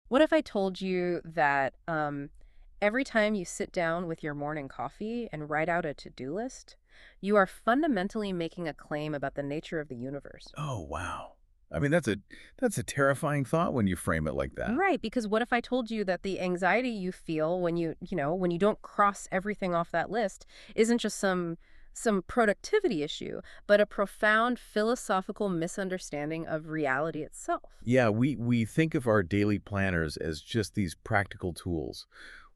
What if I told you that every time you sit down with your morning coffee and write out a to-do list, you are fundamentally making a claim about the nature of the universe? Oh, wow. I mean, that's a terrifying thought when you frame it like that. Right, because what if I told you that the anxiety you feel when when you don't cross everything off that list isn't just some productivity issue, but a profound philosophical misunderstanding of reality itself? Yeah, we think of our daily planners as just these practical tools.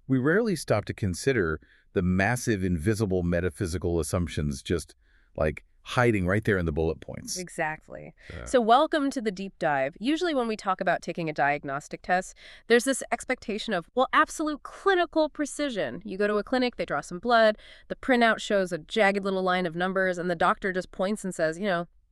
We rarely stop to consider the massive invisible metaphysical assumptions just like hiding right there in the bullet points. Exactly. Yeah. So, welcome to the deep dive. Usually, when we talk about taking a diagnostic test, there's this expectation of, well, absolute clinical precision. You go to a clinic, they draw some blood, the printout shows a jagged little line of numbers, and the doctor just points and says,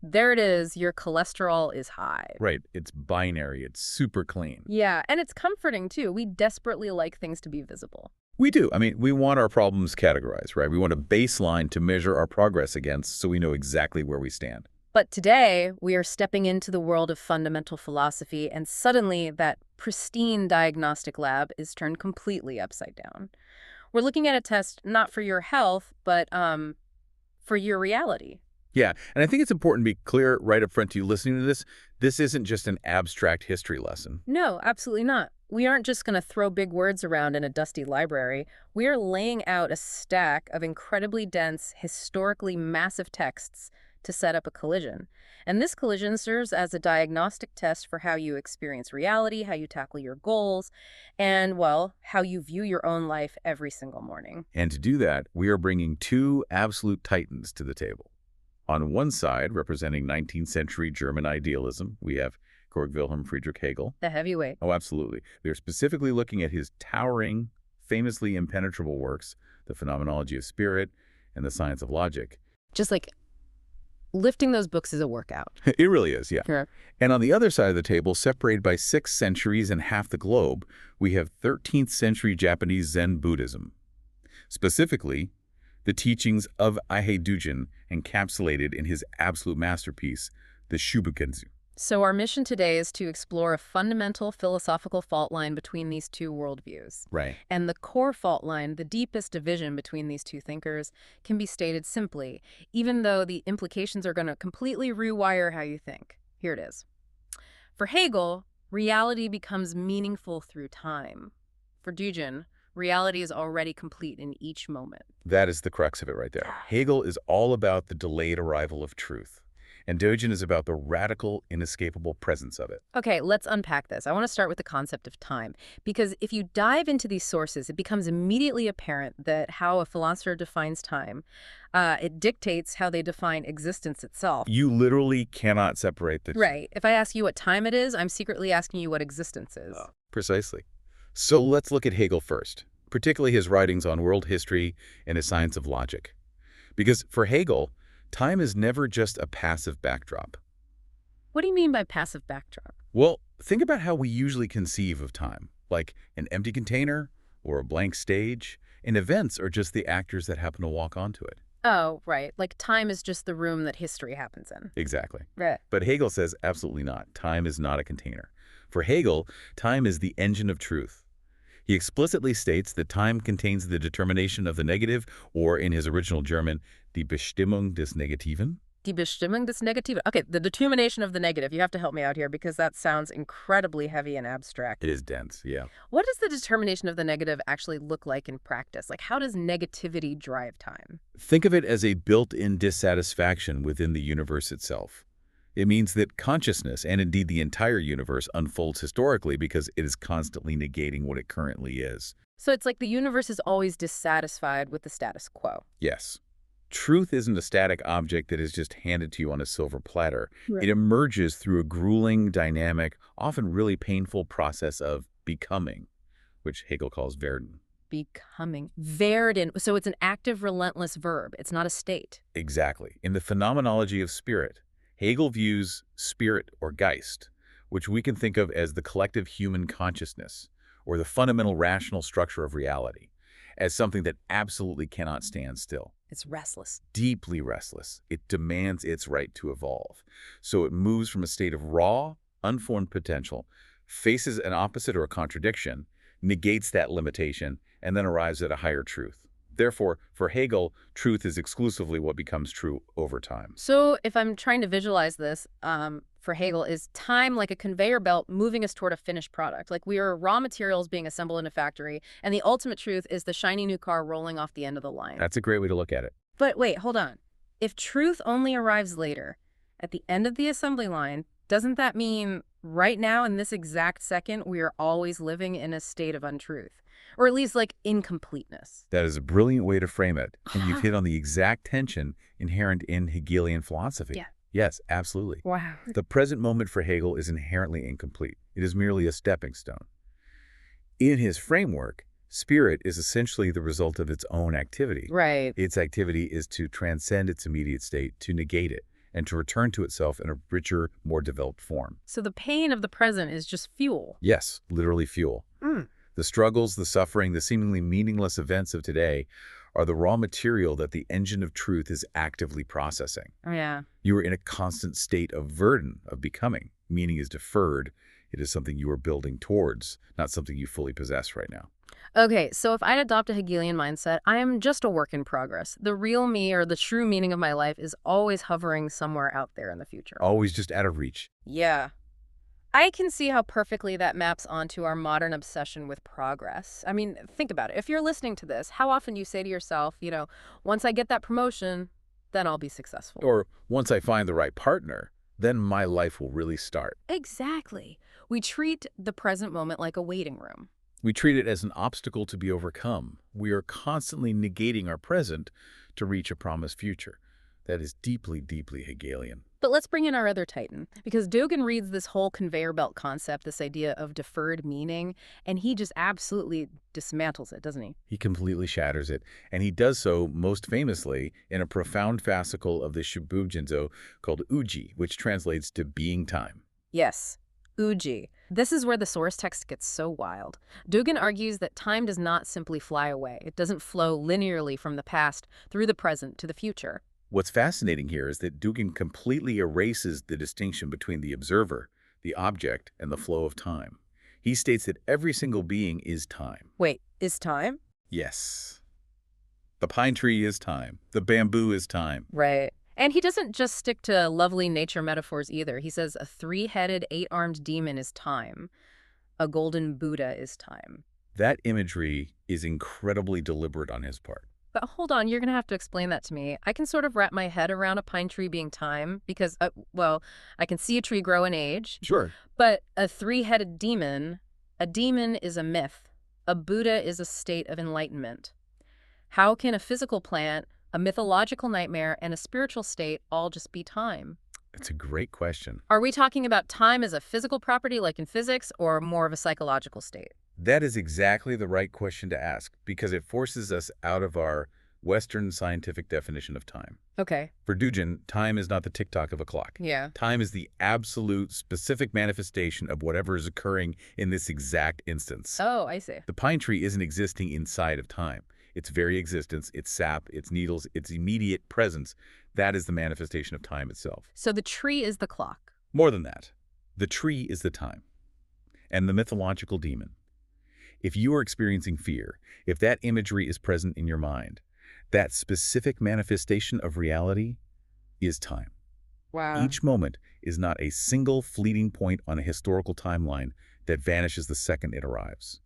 there it is, your cholesterol is high. Right. It's binary. It's super clean. Yeah, and it's comforting too. We desperately like things to be visible. We do. I mean, we want our problems categorized, right? We want a baseline to measure our progress against so we know exactly where we stand. But today, we are stepping into the world of fundamental philosophy, and suddenly that pristine diagnostic lab is turned completely upside down. We're looking at a test not for your health, but for your reality. Yeah, and I think it's important to be clear right up front to you listening to this. This isn't just an abstract history lesson. No, absolutely not. We aren't just going to throw big words around in a dusty library. We are laying out a stack of incredibly dense, historically massive texts to set up a collision. And this collision serves as a diagnostic test for how you experience reality, how you tackle your goals, and, well, how you view your own life every single morning. And to do that, we are bringing two absolute titans to the table. On one side, representing 19th century German idealism, we have Georg Wilhelm Friedrich Hegel. The heavyweight. Oh, absolutely. We are specifically looking at his towering, famously impenetrable works, The Phenomenology of Spirit and The Science of Logic. Just like lifting those books is a workout. It really is, yeah. Sure. And on the other side of the table, separated by 6 centuries and half the globe, we have 13th century Japanese Zen Buddhism. Specifically, the teachings of Dōgen encapsulated in his absolute masterpiece, the Shubukenzu. So our mission today is to explore a fundamental philosophical fault line between these two worldviews. Right. And the core fault line, the deepest division between these two thinkers, can be stated simply, even though the implications are going to completely rewire how you think. Here it is. For Hegel, reality becomes meaningful through time. For Dōgen, reality is already complete in each moment. That is the crux of it right there. Hegel is all about the delayed arrival of truth, and Dōgen is about the radical, inescapable presence of it. Okay, let's unpack this. I want to start with the concept of time, because if you dive into these sources, it becomes immediately apparent that how a philosopher defines time, it dictates how they define existence itself. You literally cannot separate the two. Right. If I ask you what time it is, I'm secretly asking you what existence is. Precisely. So let's look at Hegel first, particularly his writings on world history and his science of logic. Because for Hegel, time is never just a passive backdrop. What do you mean by passive backdrop? Well, think about how we usually conceive of time, like an empty container or a blank stage, and events are just the actors that happen to walk onto it. Oh, right. Like time is just the room that history happens in. Exactly. Right. But Hegel says absolutely not. Time is not a container. For Hegel, time is the engine of truth. He explicitly states that time contains the determination of the negative, or in his original German, die Bestimmung des Negativen. Die Bestimmung des Negativen. Okay, the determination of the negative. You have to help me out here because that sounds incredibly heavy and abstract. It is dense, yeah. What does the determination of the negative actually look like in practice? Like, how does negativity drive time? Think of it as a built-in dissatisfaction within the universe itself. It means that consciousness, and indeed the entire universe, unfolds historically because it is constantly negating what it currently is. So it's like the universe is always dissatisfied with the status quo. Yes. Truth isn't a static object that is just handed to you on a silver platter. Right. It emerges through a grueling, dynamic, often really painful process of becoming, which Hegel calls Werden. Becoming. Werden. So it's an active, relentless verb. It's not a state. Exactly. In the phenomenology of spirit, Hegel views spirit or Geist, which we can think of as the collective human consciousness, or the fundamental rational structure of reality, as something that absolutely cannot stand still. It's restless. Deeply restless. It demands its right to evolve. So it moves from a state of raw, unformed potential faces an opposite or a contradiction, negates that limitation, and then arrives at a higher truth. Therefore, for Hegel, truth is exclusively what becomes true over time. So if I'm trying to visualize this, for Hegel, is time like a conveyor belt moving us toward a finished product? Like we are raw materials being assembled in a factory, and the ultimate truth is the shiny new car rolling off the end of the line. That's a great way to look at it. But wait, hold on. If truth only arrives later, at the end of the assembly line, doesn't that mean right now in this exact second we are always living in a state of untruth? Or at least like incompleteness? That is a brilliant way to frame it, and you've hit on the exact tension inherent in Hegelian philosophy. Yeah. Yes, absolutely. Wow. The present moment for Hegel is inherently incomplete. It is merely a stepping stone. In his framework, spirit is essentially the result of its own activity. Right. Its activity is to transcend its immediate state, to negate it, and to return to itself in a richer, more developed form. So the pain of the present is just fuel. Yes, literally fuel. The struggles, the suffering, the seemingly meaningless events of today are the raw material that the engine of truth is actively processing. Oh, yeah. You are in a constant state of verdant, of becoming. Meaning is deferred. It is something you are building towards, not something you fully possess right now. Okay, so if I'd adopt a Hegelian mindset, I am just a work in progress. The real me or the true meaning of my life is always hovering somewhere out there in the future. Always just out of reach. Yeah. I can see how perfectly that maps onto our modern obsession with progress. I mean, think about it. If you're listening to this, how often do you say to yourself, once I get that promotion, then I'll be successful? Or once I find the right partner, then my life will really start. Exactly. We treat the present moment like a waiting room. We treat it as an obstacle to be overcome. We are constantly negating our present to reach a promised future. That is deeply, deeply Hegelian. But let's bring in our other titan, because Dōgen reads this whole conveyor belt concept, this idea of deferred meaning, and he just absolutely dismantles it, doesn't he? He completely shatters it, and he does so most famously in a profound fascicle of the Shibujinzo called Uji, which translates to being time. Yes, Uji. This is where the source text gets so wild. Dōgen argues that time does not simply fly away. It doesn't flow linearly from the past through the present to the future. What's fascinating here is that Dōgen completely erases the distinction between the observer, the object, and the flow of time. He states that every single being is time. Wait, is time? Yes. The pine tree is time. The bamboo is time. Right. And he doesn't just stick to lovely nature metaphors either. He says a three-headed, eight-armed demon is time. A golden Buddha is time. That imagery is incredibly deliberate on his part. But hold on, you're going to have to explain that to me. I can sort of wrap my head around a pine tree being time because, I can see a tree grow in age. Sure. But a three-headed demon, a demon is a myth. A Buddha is a state of enlightenment. How can a physical plant, a mythological nightmare, and a spiritual state all just be time? It's a great question. Are we talking about time as a physical property like in physics or more of a psychological state? That is exactly the right question to ask because it forces us out of our Western scientific definition of time. Okay. For Dōgen, time is not the tick-tock of a clock. Yeah. Time is the absolute, specific manifestation of whatever is occurring in this exact instance. Oh, I see. The pine tree isn't existing inside of time. Its very existence, its sap, its needles, its immediate presence, that is the manifestation of time itself. So the tree is the clock. More than that, the tree is the time and the mythological demon. If you are experiencing fear, if that imagery is present in your mind, that specific manifestation of reality is time. Wow. Each moment is not a single fleeting point on a historical timeline that vanishes the second it arrives.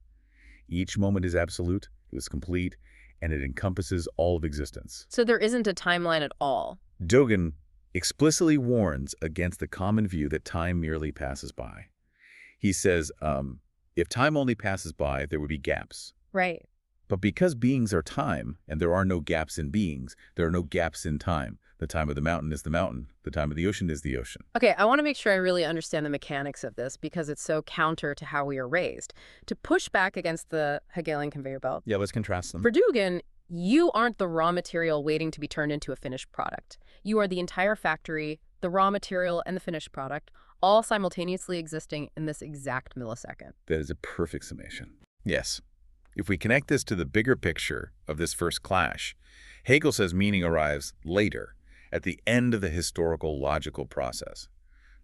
Each moment is absolute, it is complete, and it encompasses all of existence. So there isn't a timeline at all. Dōgen explicitly warns against the common view that time merely passes by. He says, if time only passes by, there would be gaps. Right. But because beings are time, and there are no gaps in beings, there are no gaps in time. The time of the mountain is the mountain. The time of the ocean is the ocean. Okay, I want to make sure I really understand the mechanics of this because it's so counter to how we are raised. To push back against the Hegelian conveyor belt. Yeah, let's contrast them. For Dōgen, you aren't the raw material waiting to be turned into a finished product. You are the entire factory, the raw material, and the finished product, all simultaneously existing in this exact millisecond. That is a perfect summation. Yes. If we connect this to the bigger picture of this first clash, Hegel says meaning arrives later, at the end of the historical logical process.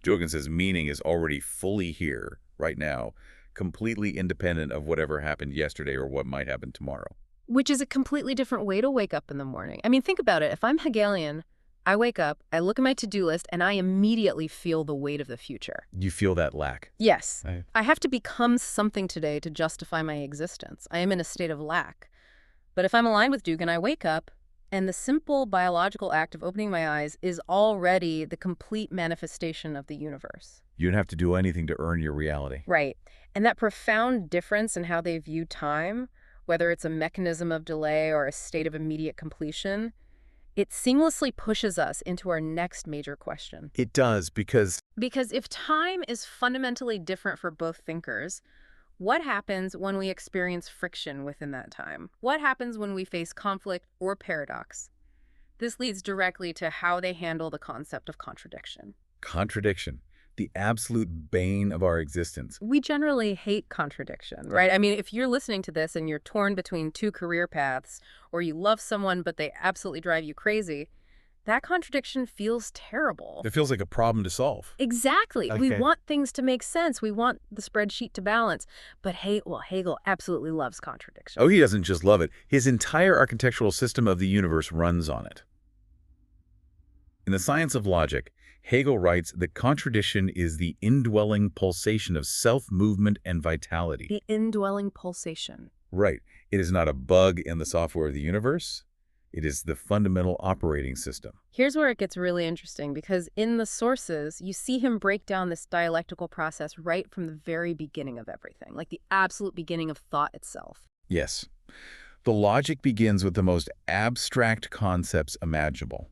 Dōgen says meaning is already fully here, right now, completely independent of whatever happened yesterday or what might happen tomorrow. Which is a completely different way to wake up in the morning. I mean, think about it. If I'm Hegelian, I wake up, I look at my to-do list, and I immediately feel the weight of the future. You feel that lack. Yes. Right. I have to become something today to justify my existence. I am in a state of lack. But if I'm aligned with Dōgen, I wake up, and the simple biological act of opening my eyes is already the complete manifestation of the universe. You don't have to do anything to earn your reality. Right. And that profound difference in how they view time, whether it's a mechanism of delay or a state of immediate completion, it seamlessly pushes us into our next major question. It does, because Because if time is fundamentally different for both thinkers, what happens when we experience friction within that time? What happens when we face conflict or paradox? This leads directly to how they handle the concept of contradiction. contradiction, the absolute bane of our existence. We generally hate contradiction, right? I mean, if you're listening to this and you're torn between two career paths, or you love someone but they absolutely drive you crazy, that contradiction feels terrible. It feels like a problem to solve. Exactly. We Okay. want things to make sense. We want the spreadsheet to balance. But Hegel absolutely loves contradiction. Oh, he doesn't just love it. His entire architectural system of the universe runs on it. In the Science of Logic, Hegel writes that contradiction is the indwelling pulsation of self-movement and vitality. The indwelling pulsation. Right. It is not a bug in the software of the universe. It is the fundamental operating system. Here's where it gets really interesting, because in the sources, you see him break down this dialectical process right from the very beginning of everything, like the absolute beginning of thought itself. Yes. The logic begins with the most abstract concepts imaginable.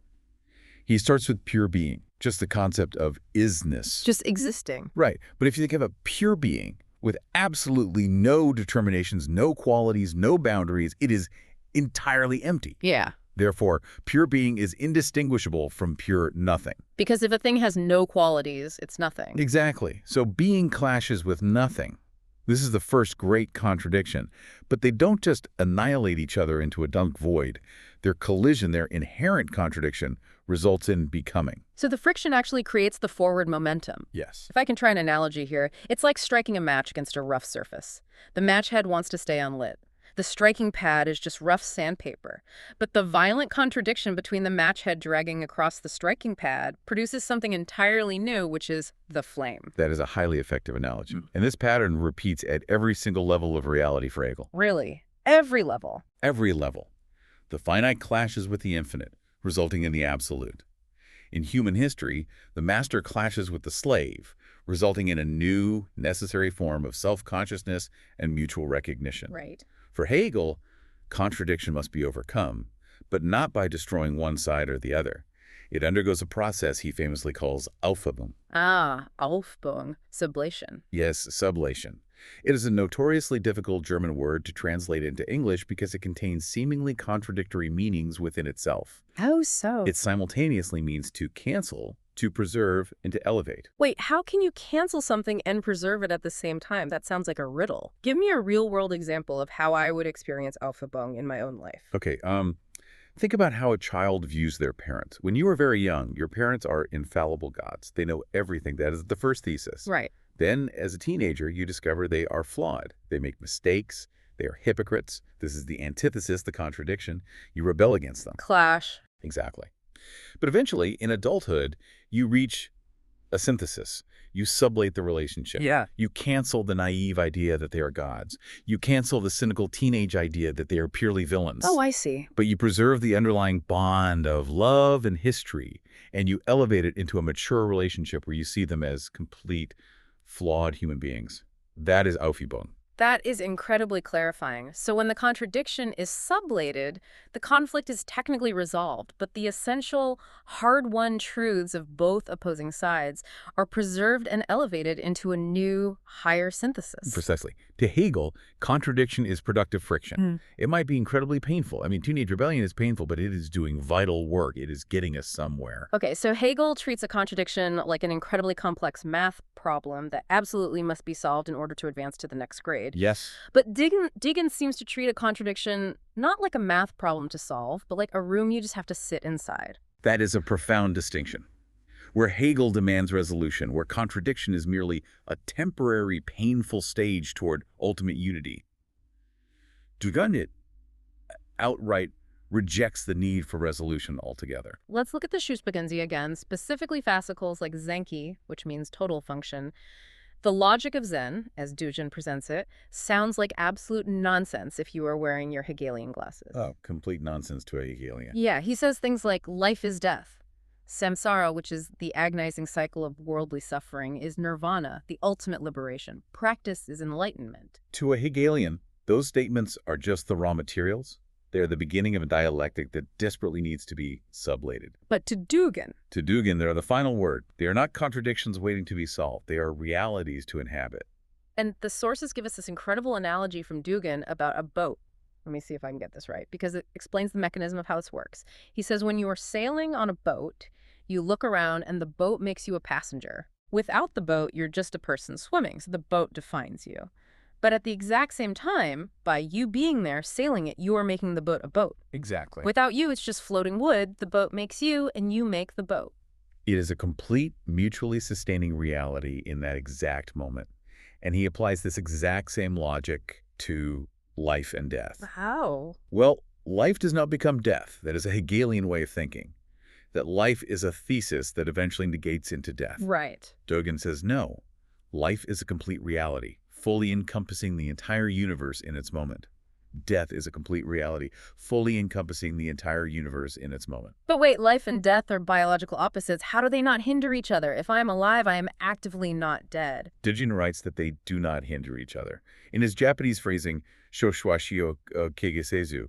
He starts with pure being, just the concept of isness. Just existing. Right. But if you think of a pure being with absolutely no determinations, no qualities, no boundaries, it is entirely empty. Yeah. Therefore, pure being is indistinguishable from pure nothing. Because if a thing has no qualities, it's nothing. Exactly. So being clashes with nothing. This is the first great contradiction. But they don't just annihilate each other into a dunk void. Their collision, their inherent contradiction, results in becoming. So the friction actually creates the forward momentum. Yes. If I can try an analogy here, it's like striking a match against a rough surface. The match head wants to stay unlit. The striking pad is just rough sandpaper. But the violent contradiction between the match head dragging across the striking pad produces something entirely new, which is the flame. That is a highly effective analogy. And this pattern repeats at every single level of reality for Hegel. Really? Every level. Every level. The finite clashes with the infinite, resulting in the absolute. In human history, the master clashes with the slave, resulting in a new, necessary form of self-consciousness and mutual recognition. Right. For Hegel, contradiction must be overcome, but not by destroying one side or the other. It undergoes a process he famously calls Aufhebung. Aufbauung, sublation. Yes, sublation. It is a notoriously difficult German word to translate into English because it contains seemingly contradictory meanings within itself. How so? It simultaneously means to cancel, to preserve, and to elevate. Wait, how can you cancel something and preserve it at the same time? That sounds like a riddle. Give me a real-world example of how I would experience Aufhebung in my own life. Okay, think about how a child views their parents. When you are very young, your parents are infallible gods. They know everything. That is the first thesis. Right. Then, as a teenager, you discover they are flawed. They make mistakes. They are hypocrites. This is the antithesis, the contradiction. You rebel against them. Clash. Exactly. But eventually, in adulthood, you reach a synthesis. You sublate the relationship. Yeah. You cancel the naive idea that they are gods. You cancel the cynical teenage idea that they are purely villains. Oh, I see. But you preserve the underlying bond of love and history, and you elevate it into a mature relationship where you see them as complete, flawed human beings. That is Aufhebung. That is incredibly clarifying. So when the contradiction is sublated, the conflict is technically resolved, but the essential, hard-won truths of both opposing sides are preserved and elevated into a new, higher synthesis. Precisely. To Hegel, contradiction is productive friction. It might be incredibly painful. I mean, teenage rebellion is painful, but it is doing vital work. It is getting us somewhere. Okay, so Hegel treats a contradiction like an incredibly complex math problem that absolutely must be solved in order to advance to the next grade. Yes. But Dōgen seems to treat a contradiction not like a math problem to solve, but like a room you just have to sit inside. That is a profound distinction. where Hegel demands resolution, where contradiction is merely a temporary, painful stage toward ultimate unity. Dōgen outright rejects the need for resolution altogether. Let's look at the Schutzbekenzie again, specifically fascicles like Zenki, which means total function. The logic of Zen, as Dōgen presents it, sounds like absolute nonsense if you are wearing your Hegelian glasses. Oh, complete nonsense to a Hegelian. Yeah, he says things like life is death. Samsara, which is the agonizing cycle of worldly suffering, is nirvana, the ultimate liberation. Practice is enlightenment. To a Hegelian, those statements are just the raw materials. They're the beginning of a dialectic that desperately needs to be sublated. But to Dōgen, they're the final word. They are not contradictions waiting to be solved. They are realities to inhabit. and the sources give us this incredible analogy from Dōgen about a boat. Let me see if I can get this right, because it explains the mechanism of how this works. He says when you are sailing on a boat, you look around and the boat makes you a passenger. Without the boat, you're just a person swimming, so the boat defines you. But at the exact same time, by you being there, sailing it, you are making the boat a boat. Exactly. Without you, it's just floating wood. The boat makes you, and you make the boat. It is a complete, mutually sustaining reality in that exact moment. And he applies this exact same logic to life and death. How? Well, life does not become death. That is a Hegelian way of thinking. That life is a thesis that eventually negates into death. Right. Dōgen says no. Life is a complete reality, fully encompassing the entire universe in its moment. Death is a complete reality, fully encompassing the entire universe in its moment. But wait, life and death are biological opposites. How do they not hinder each other? If I am alive, I am actively not dead. Dōgen writes that they do not hinder each other. In his Japanese phrasing, shoshuashi o keigesezu,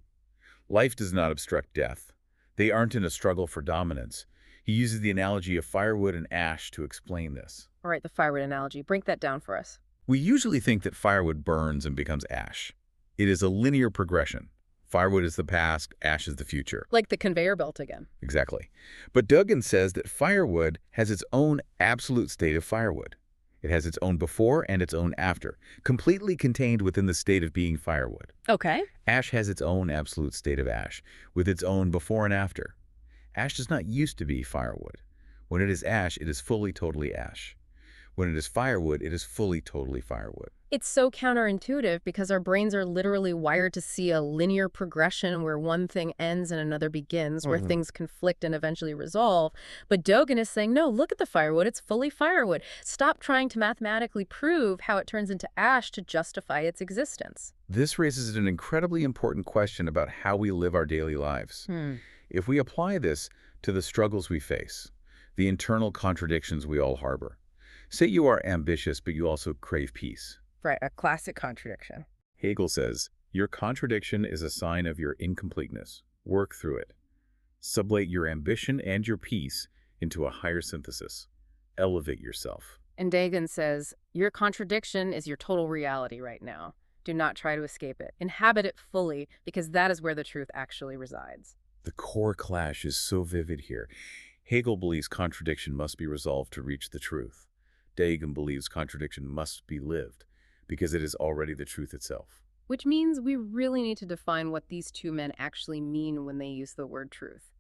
life does not obstruct death. They aren't in a struggle for dominance. He uses the analogy of firewood and ash to explain this. All right, the firewood analogy. Break that down for us. We usually think that firewood burns and becomes ash. It is a linear progression. Firewood is the past, ash is the future. Like the conveyor belt again. Exactly. But Dōgen says that firewood has its own absolute state of firewood. It has its own before and its own after, completely contained within the state of being firewood. Okay. Ash has its own absolute state of ash, with its own before and after. Ash does not used to be firewood. When it is ash, it is fully, totally ash. When it is firewood, it is fully, totally firewood. It's so counterintuitive because our brains are literally wired to see a linear progression where one thing ends and another begins, where things conflict and eventually resolve. But Dōgen is saying, no, look at the firewood. It's fully firewood. Stop trying to mathematically prove how it turns into ash to justify its existence. This raises an incredibly important question about how we live our daily lives. If we apply this to the struggles we face, the internal contradictions we all harbor. Say you are ambitious, but you also crave peace. Right, a classic contradiction. Hegel says, your contradiction is a sign of your incompleteness. Work through it. Sublate your ambition and your peace into a higher synthesis. Elevate yourself. And Dōgen says, your contradiction is your total reality right now. Do not try to escape it. Inhabit it fully, because that is where the truth actually resides. The core clash is so vivid here. Hegel believes contradiction must be resolved to reach the truth. Dōgen believes contradiction must be lived, because it is already the truth itself. Which means we really need to define what these two men actually mean when they use the word truth.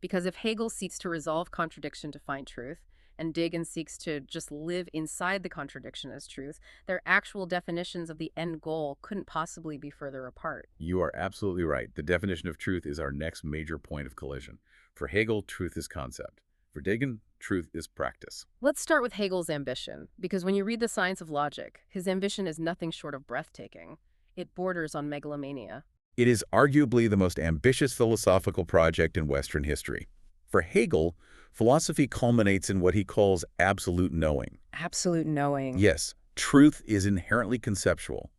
Because if Hegel seeks to resolve contradiction to find truth, and Dōgen seeks to just live inside the contradiction as truth, their actual definitions of the end goal couldn't possibly be further apart. You are absolutely right. The definition of truth is our next major point of collision. For Hegel, truth is concept. For Dōgen, truth is practice. Let's start with Hegel's ambition, because when you read The Science of Logic, his ambition is nothing short of breathtaking. It borders on megalomania. It is arguably the most ambitious philosophical project in Western history. For Hegel, philosophy culminates in what he calls absolute knowing. Absolute knowing. Yes, truth is inherently conceptual.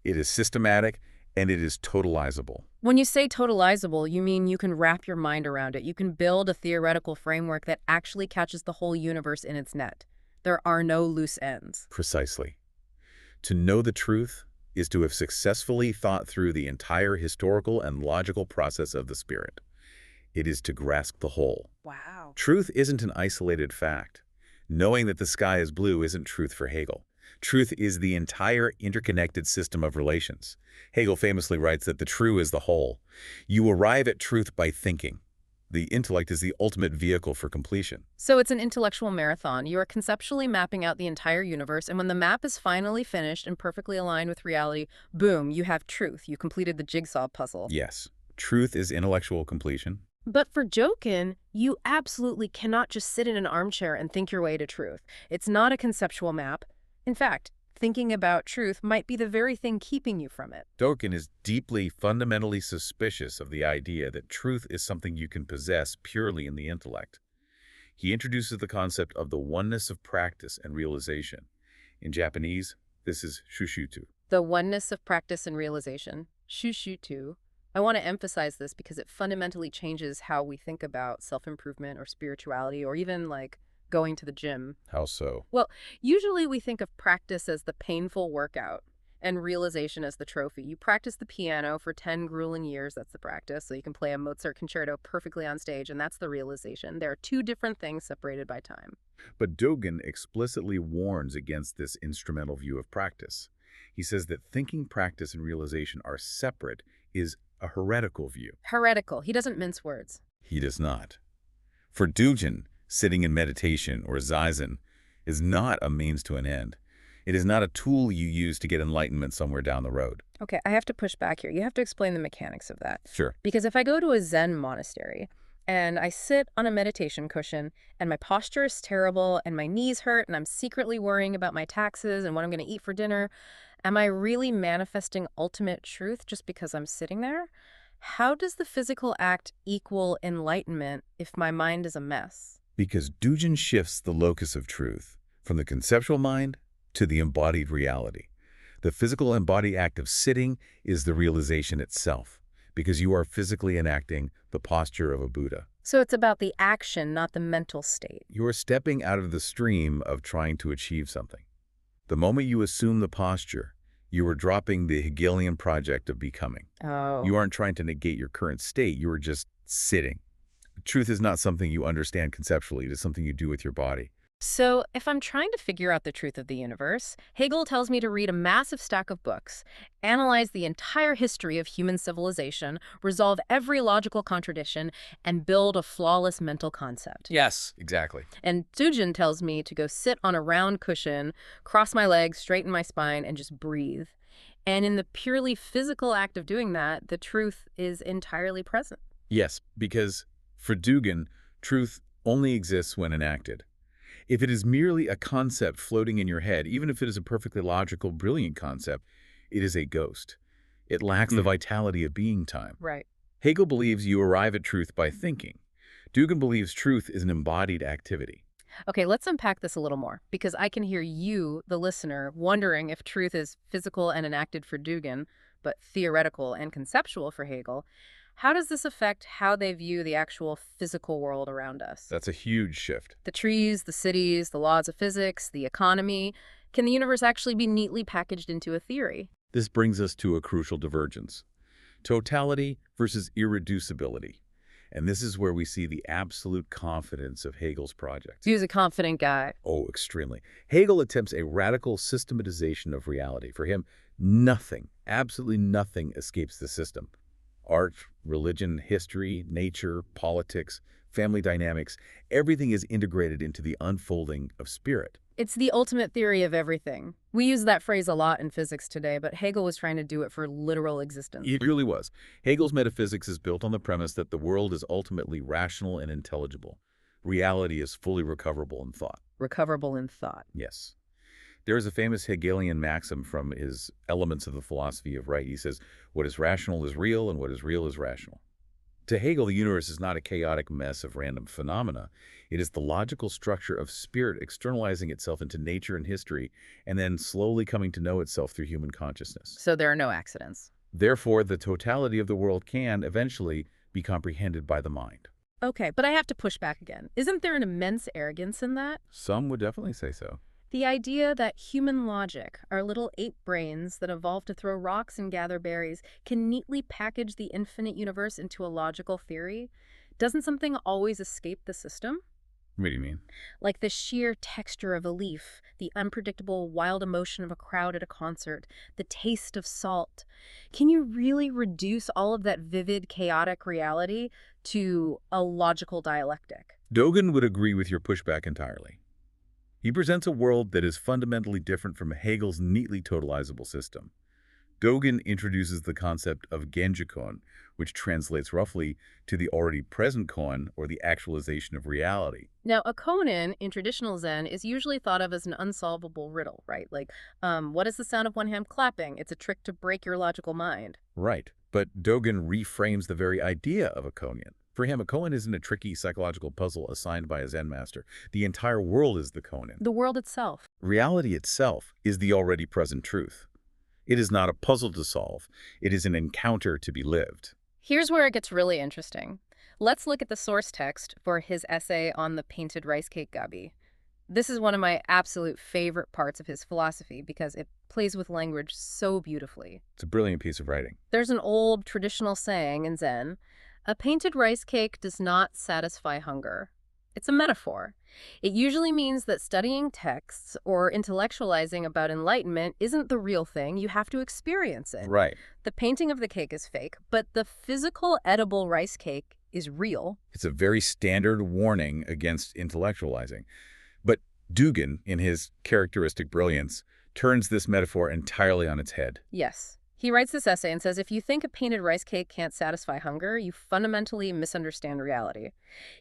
It is systematic, and it is totalizable. When you say totalizable, you mean you can wrap your mind around it. You can build a theoretical framework that actually catches the whole universe in its net. There are no loose ends. Precisely. To know the truth is to have successfully thought through the entire historical and logical process of the spirit. It is to grasp the whole. Wow. Truth isn't an isolated fact. Knowing that the sky is blue isn't truth for Hegel. Truth is the entire interconnected system of relations. Hegel famously writes that the true is the whole. You arrive at truth by thinking. the intellect is the ultimate vehicle for completion. So it's an intellectual marathon. You are conceptually mapping out the entire universe, and when the map is finally finished and perfectly aligned with reality, boom, you have truth. You completed the jigsaw puzzle. Yes, truth is intellectual completion. But for Dōgen, you absolutely cannot just sit in an armchair and think your way to truth. It's not a conceptual map. In fact, thinking about truth might be the very thing keeping you from it. Dōgen is deeply, fundamentally suspicious of the idea that truth is something you can possess purely in the intellect. He introduces the concept of the oneness of practice and realization. In Japanese, this is shushutu. The oneness of practice and realization, shushutu. I want to emphasize this because it fundamentally changes how we think about self-improvement or spirituality or even like going to the gym. How so? Well, usually we think of practice as the painful workout and realization as the trophy. You practice the piano for 10 grueling years, that's the practice, so you can play a Mozart concerto perfectly on stage, and that's the realization. There are two different things separated by time. But Dōgen explicitly warns against this instrumental view of practice. He says that thinking practice and realization are separate is a heretical view. Heretical. He doesn't mince words. He does not. For Dōgen, sitting in meditation or zazen is not a means to an end. It is not a tool you use to get enlightenment somewhere down the road. Okay, I have to push back here. You have to explain the mechanics of that. Sure. Because if I go to a Zen monastery and I sit on a meditation cushion and my posture is terrible and my knees hurt and I'm secretly worrying about my taxes and what I'm going to eat for dinner, am I really manifesting ultimate truth just because I'm sitting there? How does the physical act equal enlightenment if my mind is a mess? Because Dōgen shifts the locus of truth from the conceptual mind to the embodied reality. The physical embodied act of sitting is the realization itself, because you are physically enacting the posture of a Buddha. So it's about the action, not the mental state. You are stepping out of the stream of trying to achieve something. The moment you assume the posture, you are dropping the Hegelian project of becoming. Oh. You aren't trying to negate your current state, you are just sitting. Truth is not something you understand conceptually, it is something you do with your body. So if I'm trying to figure out the truth of the universe, Hegel tells me to read a massive stack of books, analyze the entire history of human civilization, resolve every logical contradiction, and build a flawless mental concept. Yes, exactly. And Dōgen tells me to go sit on a round cushion, cross my legs, straighten my spine, and just breathe. And in the purely physical act of doing that, the truth is entirely present. Yes, because for Dōgen, truth only exists when enacted. If it is merely a concept floating in your head, even if it is a perfectly logical, brilliant concept, it is a ghost. It lacks the vitality of being time. Right. Hegel believes you arrive at truth by thinking. Dōgen believes truth is an embodied activity. Okay, let's unpack this a little more, because I can hear you, the listener, wondering if truth is physical and enacted for Dōgen, but theoretical and conceptual for Hegel. How does this affect how they view the actual physical world around us? That's a huge shift. The trees, the cities, the laws of physics, the economy. Can the universe actually be neatly packaged into a theory? This brings us to a crucial divergence. Totality versus irreducibility. And this is where we see the absolute confidence of Hegel's project. He's a confident guy. Oh, extremely. Hegel attempts a radical systematization of reality. For him, nothing, absolutely nothing escapes the system. Art, religion, history, nature, politics, family dynamics, everything is integrated into the unfolding of spirit. It's the ultimate theory of everything. We use that phrase a lot in physics today, but Hegel was trying to do it for literal existence. It really was. Hegel's metaphysics is built on the premise that the world is ultimately rational and intelligible. Reality is fully recoverable in thought. Recoverable in thought. Yes. There is a famous Hegelian maxim from his Elements of the Philosophy of Right. He says, what is rational is real, and what is real is rational. To Hegel, the universe is not a chaotic mess of random phenomena. It is the logical structure of spirit externalizing itself into nature and history, and then slowly coming to know itself through human consciousness. So there are no accidents. Therefore, the totality of the world can, eventually, be comprehended by the mind. Okay, but I have to push back again. Isn't there an immense arrogance in that? Some would definitely say so. The idea that human logic, our little ape brains that evolved to throw rocks and gather berries, can neatly package the infinite universe into a logical theory? Doesn't something always escape the system? What do you mean? Like the sheer texture of a leaf, the unpredictable wild emotion of a crowd at a concert, the taste of salt. Can you really reduce all of that vivid, chaotic reality to a logical dialectic? Dōgen would agree with your pushback entirely. He presents a world that is fundamentally different from Hegel's neatly totalizable system. Dōgen introduces the concept of Genjikon, which translates roughly to the already present koan, or the actualization of reality. Now, a koan in traditional Zen is usually thought of as an unsolvable riddle, right? Like, what is the sound of one hand clapping? It's a trick to break your logical mind. Right, but Dōgen reframes the very idea of a koan. For him, a koan isn't a tricky psychological puzzle assigned by a Zen master. The entire world is the koan. The world itself. Reality itself is the already present truth. It is not a puzzle to solve. It is an encounter to be lived. Here's where it gets really interesting. Let's look at the source text for his essay on the painted rice cake gabi. This is one of my absolute favorite parts of his philosophy because it plays with language so beautifully. It's a brilliant piece of writing. There's an old traditional saying in Zen, a painted rice cake does not satisfy hunger. It's a metaphor. It usually means that studying texts or intellectualizing about enlightenment isn't the real thing. You have to experience it. Right. The painting of the cake is fake, but the physical edible rice cake is real. It's a very standard warning against intellectualizing. But Dōgen, in his characteristic brilliance, turns this metaphor entirely on its head. Yes. He writes this essay and says, if you think a painted rice cake can't satisfy hunger, you fundamentally misunderstand reality.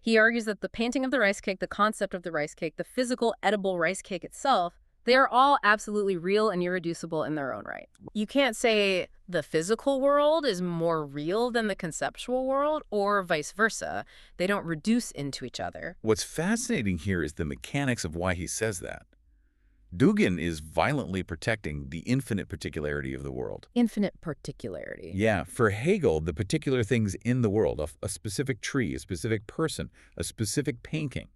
He argues that the painting of the rice cake, the concept of the rice cake, the physical edible rice cake itself, they are all absolutely real and irreducible in their own right. You can't say the physical world is more real than the conceptual world or vice versa. They don't reduce into each other. What's fascinating here is the mechanics of why he says that. Dōgen is violently protecting the infinite particularity of the world. Infinite particularity. Yeah, for Hegel, the particular things in the world, a specific tree, a specific person, a specific painting,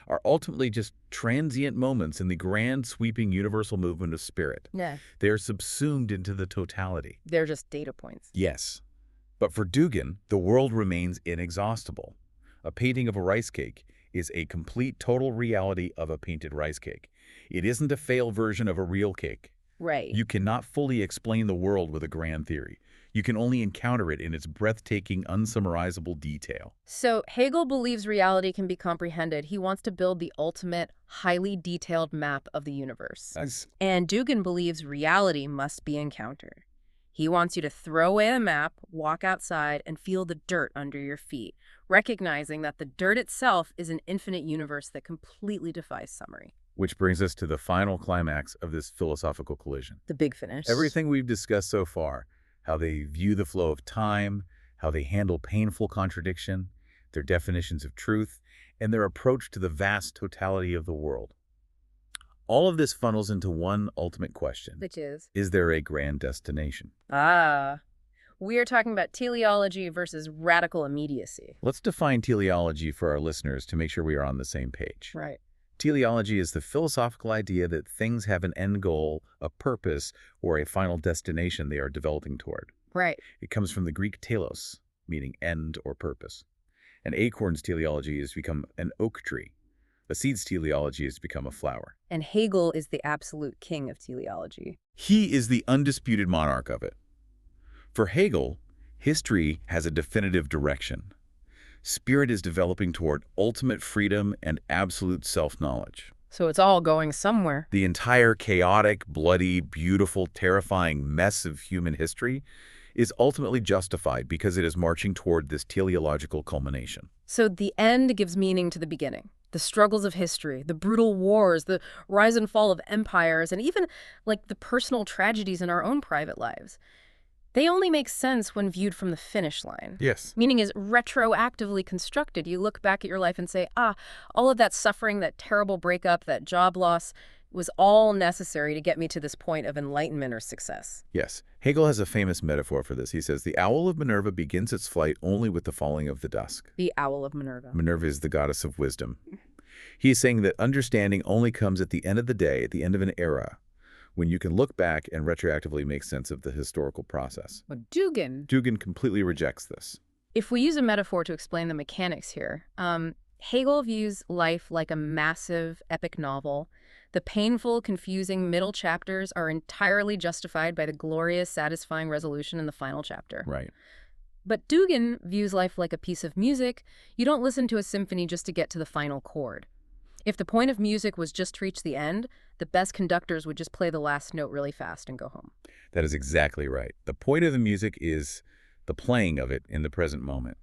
are ultimately just transient moments in the grand, sweeping, universal movement of spirit. Yeah. They are subsumed into the totality. They're just data points. Yes. But for Dōgen, the world remains inexhaustible. A painting of a rice cake is a complete, total reality of a painted rice cake. It isn't a failed version of a real cake. Right. You cannot fully explain the world with a grand theory. You can only encounter it in its breathtaking, unsummarizable detail. So Hegel believes reality can be comprehended. He wants to build the ultimate, highly detailed map of the universe. And Dōgen believes reality must be encountered. He wants you to throw away the map, walk outside, and feel the dirt under your feet, recognizing that the dirt itself is an infinite universe that completely defies summary. Which brings us to the final climax of this philosophical collision. The big finish. Everything we've discussed so far, how they view the flow of time, how they handle painful contradiction, their definitions of truth, and their approach to the vast totality of the world. All of this funnels into one ultimate question. Which is? Is there a grand destination? We are talking about teleology versus radical immediacy. Let's define teleology for our listeners to make sure we are on the same page. Right. Teleology is the philosophical idea that things have an end goal, a purpose, or a final destination they are developing toward. Right. It comes from the Greek telos, meaning end or purpose. An acorn's teleology has become an oak tree. A seed's teleology has become a flower. And Hegel is the absolute king of teleology. He is the undisputed monarch of it. For Hegel, history has a definitive direction. Spirit is developing toward ultimate freedom and absolute self-knowledge. So it's all going somewhere. The entire chaotic, bloody, beautiful, terrifying mess of human history is ultimately justified because it is marching toward this teleological culmination. So the end gives meaning to the beginning. The struggles of history, the brutal wars, the rise and fall of empires, and even like the personal tragedies in our own private lives. They only make sense when viewed from the finish line. Yes. Meaning is retroactively constructed. You look back at your life and say, all of that suffering, that terrible breakup, that job loss was all necessary to get me to this point of enlightenment or success. Yes. Hegel has a famous metaphor for this. He says, the owl of Minerva begins its flight only with the falling of the dusk. The owl of Minerva. Minerva is the goddess of wisdom. He is saying that understanding only comes at the end of the day, at the end of an era, when you can look back and retroactively make sense of the historical process. But Dōgen completely rejects this. If we use a metaphor to explain the mechanics here, Hegel views life like a massive, epic novel. The painful, confusing middle chapters are entirely justified by the glorious, satisfying resolution in the final chapter. Right. But Dōgen views life like a piece of music. You don't listen to a symphony just to get to the final chord. If the point of music was just to reach the end, the best conductors would just play the last note really fast and go home. That is exactly right. The point of the music is the playing of it in the present moment.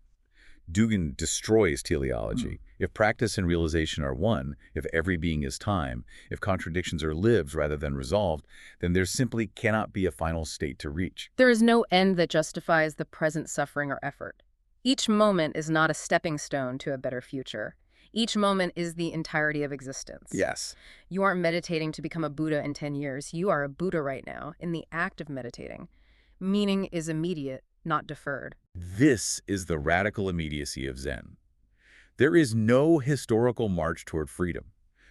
Dōgen destroys teleology. If practice and realization are one, if every being is time, if contradictions are lived rather than resolved, then there simply cannot be a final state to reach. There is no end that justifies the present suffering or effort. Each moment is not a stepping stone to a better future. Each moment is the entirety of existence. Yes. You aren't meditating to become a Buddha in 10 years. You are a Buddha right now, in the act of meditating. Meaning is immediate, not deferred. This is the radical immediacy of Zen. There is no historical march toward freedom,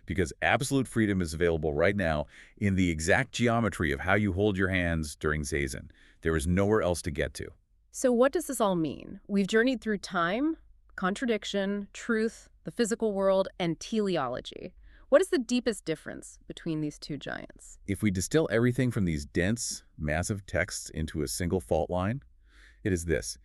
because absolute freedom is available right now in the exact geometry of how you hold your hands during Zazen. There is nowhere else to get to. So what does this all mean? We've journeyed through time, contradiction, truth, the physical world, and teleology. What is the deepest difference between these two giants? If we distill everything from these dense, massive texts into a single fault line, it is this.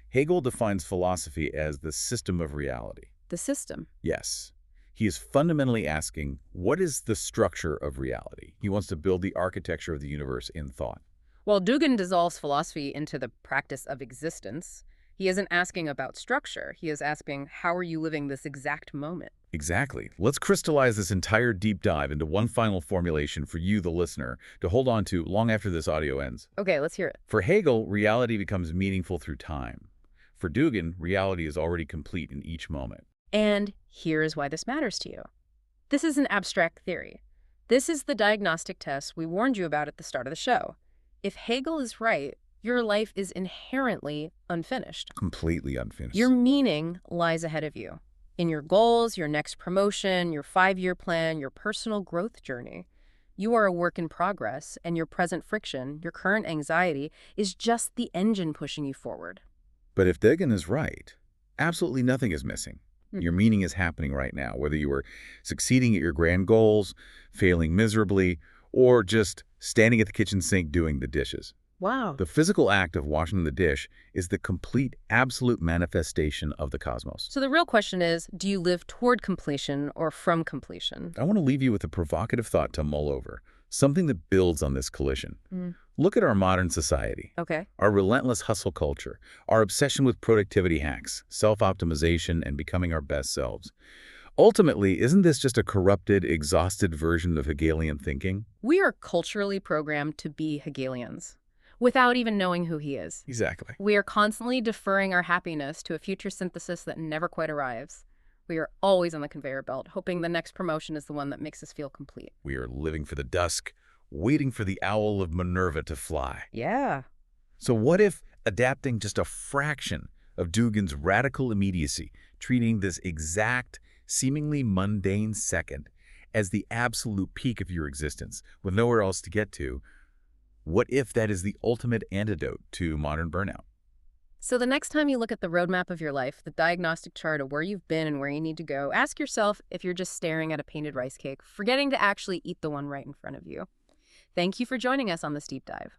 Hegel defines philosophy as the system of reality. The system. Yes. He is fundamentally asking, what is the structure of reality? He wants to build the architecture of the universe in thought. While Dōgen dissolves philosophy into the practice of existence, he isn't asking about structure. He is asking, how are you living this exact moment? Exactly. Let's crystallize this entire deep dive into one final formulation for you, the listener, to hold on to long after this audio ends. Okay, let's hear it. For Hegel, reality becomes meaningful through time. For Dōgen, reality is already complete in each moment. And here is why this matters to you. This is an abstract theory. This is the diagnostic test we warned you about at the start of the show. If Hegel is right, your life is inherently unfinished. Completely unfinished. Your meaning lies ahead of you. In your goals, your next promotion, your 5-year plan, your personal growth journey. You are a work in progress, and your present friction, your current anxiety, is just the engine pushing you forward. But if Dōgen is right, absolutely nothing is missing. Your meaning is happening right now, whether you are succeeding at your grand goals, failing miserably, or just standing at the kitchen sink doing the dishes. Wow. The physical act of washing the dish is the complete, absolute manifestation of the cosmos. So the real question is, do you live toward completion or from completion? I want to leave you with a provocative thought to mull over, something that builds on this collision. Look at our modern society. Okay. Our relentless hustle culture, our obsession with productivity hacks, self-optimization, and becoming our best selves. Ultimately, isn't this just a corrupted, exhausted version of Hegelian thinking? We are culturally programmed to be Hegelians, without even knowing who he is. Exactly. We are constantly deferring our happiness to a future synthesis that never quite arrives. We are always on the conveyor belt, hoping the next promotion is the one that makes us feel complete. We are living for the dusk, waiting for the owl of Minerva to fly. Yeah. So what if adapting just a fraction of Dōgen's radical immediacy, treating this exact, seemingly mundane second as the absolute peak of your existence, with nowhere else to get to, what if that is the ultimate antidote to modern burnout? So the next time you look at the roadmap of your life, the diagnostic chart of where you've been and where you need to go, ask yourself if you're just staring at a painted rice cake, forgetting to actually eat the one right in front of you. Thank you for joining us on this deep dive.